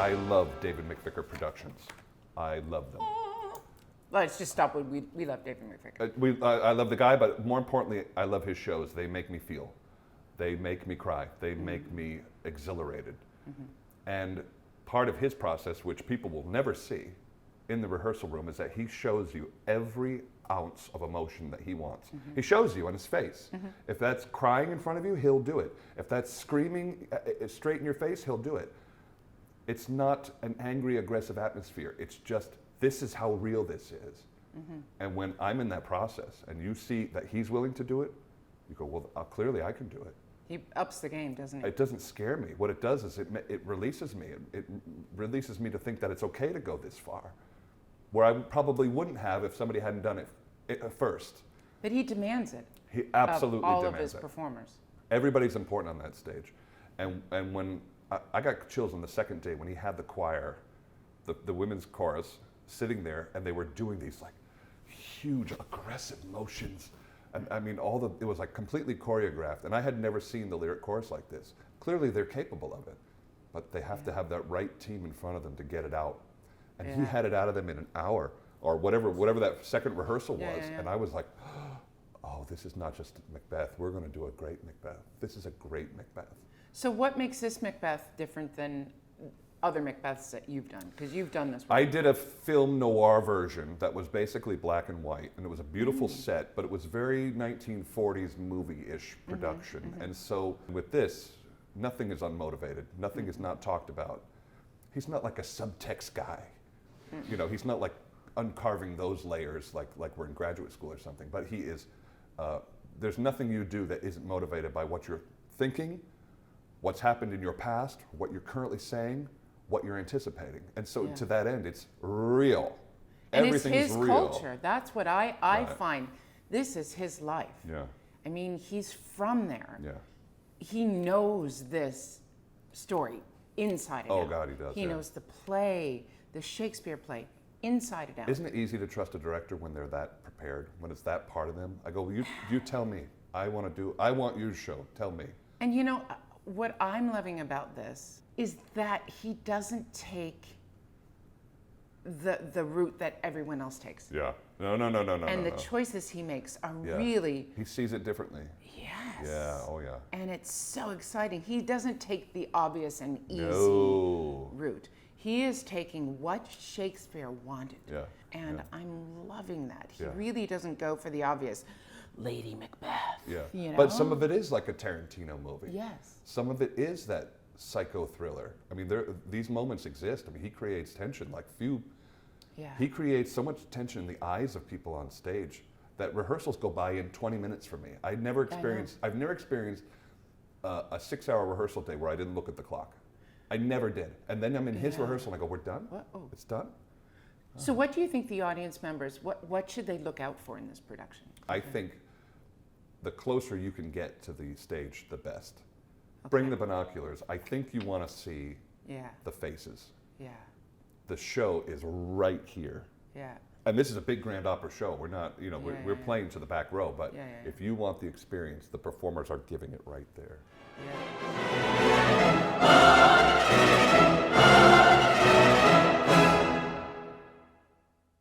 I love David McVicar productions. I love them. Let's just stop with we love David McVicar. I love the guy, but more importantly, I love his shows. They make me feel. They make me cry. They make me exhilarated. And part of his process, which people will never see in the rehearsal room, is that he shows you every ounce of emotion that he wants. He shows you on his face. If that's crying in front of you, he'll do it. If that's screaming straight in your face, he'll do it. It's not an angry, aggressive atmosphere. It's just, this is how real this is. And when I'm in that process and you see that he's willing to do it, you go, well, clearly I can do it. He ups the game, doesn't he? It doesn't scare me. What it does is it releases me. It releases me to think that it's okay to go this far, where I probably wouldn't have if somebody hadn't done it at first. But he demands it. He absolutely of all demands of his it. performers. Everybody's important on that stage. And when I got chills on the second day when he had the choir, the women's chorus, sitting there, and they were doing these like huge aggressive motions. And I mean, it was like completely choreographed, and I had never seen the lyric chorus like this. Clearly they're capable of it, but they have to have that right team in front of them to get it out. And he had it out of them in an hour, or whatever that second rehearsal was. And I was like, oh, this is not just Macbeth. We're going to do a great Macbeth. This is a great Macbeth. So what makes this Macbeth different than other Macbeths that you've done? Because you've done this one. I did a film noir version that was basically black and white, and it was a beautiful set, but it was very 1940s movie-ish production. And so with this, nothing is unmotivated. Nothing is not talked about. He's not like a subtext guy. You know, he's not like uncarving those layers like we're in graduate school or something, but he is, there's nothing you do that isn't motivated by what you're thinking, what's happened in your past, what you're currently saying, what you're anticipating. And so to that end, it's real. And Everything it's his is real. culture. That's what I find. This is his life. Yeah. I mean, he's from there. Yeah. He knows this story inside and out. Oh God, he does. He knows the play, the Shakespeare play, inside and out. Isn't it easy to trust a director when they're that prepared, when it's that part of them? I go, well, you tell me. I want you to show. Tell me. And you know, what I'm loving about this is that he doesn't take the route that everyone else takes. Yeah. No. And the choices he makes are really... He sees it differently. Yes. Yeah, oh yeah. And it's so exciting. He doesn't take the obvious and easy route. He is taking what Shakespeare wanted. Yeah. And I'm loving that. He really doesn't go for the obvious. Lady Macbeth. Yeah. You know? But some of it is like a Tarantino movie. Yes. Some of it is that psycho thriller. I mean, these moments exist. I mean, he creates tension like few. Yeah. He creates so much tension in the eyes of people on stage that rehearsals go by in 20 minutes for me. I've never experienced a 6-hour rehearsal day where I didn't look at the clock. I never did. And then I'm in his rehearsal and I go, we're done? What? Oh. It's done? So what do you think the audience members, what should they look out for in this production? I think the closer you can get to the stage, the best. Bring the binoculars. I think you want to see the faces. Yeah. The show is right here. Yeah. And this is a big grand opera show. We're not, you know, we're playing to the back row, but if you want the experience, the performers are giving it right there. Yeah.